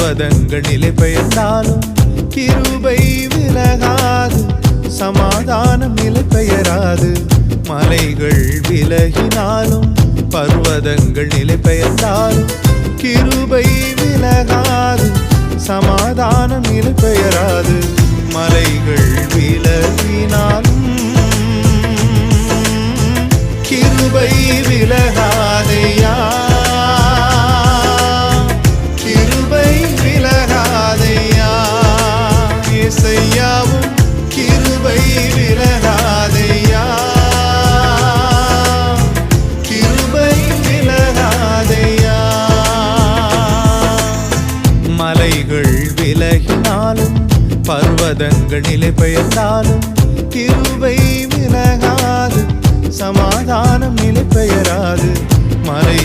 பர்வதங்கள் நிலை பெயர்ந்தாலும் கிருபை விலகாது, சமாதானம் நிலை பெயராது. மலைகள் விலகினாலும் பர்வதங்கள் நிலை பெயர்ந்தாலும் கிருபை விலகாது, சமாதானம் நிலை பெயராது. மலைகள் விலகினாலும் கிருபை விலகாதையா, கிருபை விலகாதையா. இயேசையாவும் கிருபை விலகாதையா, கிருபை விலகாதையா. மலைகள் விலகினாலும் பர்வதங்கள் நிலை பெயர்ந்தாலும் கிருபை விலகாது, சமாதானம் நிலை பெயராது. மலை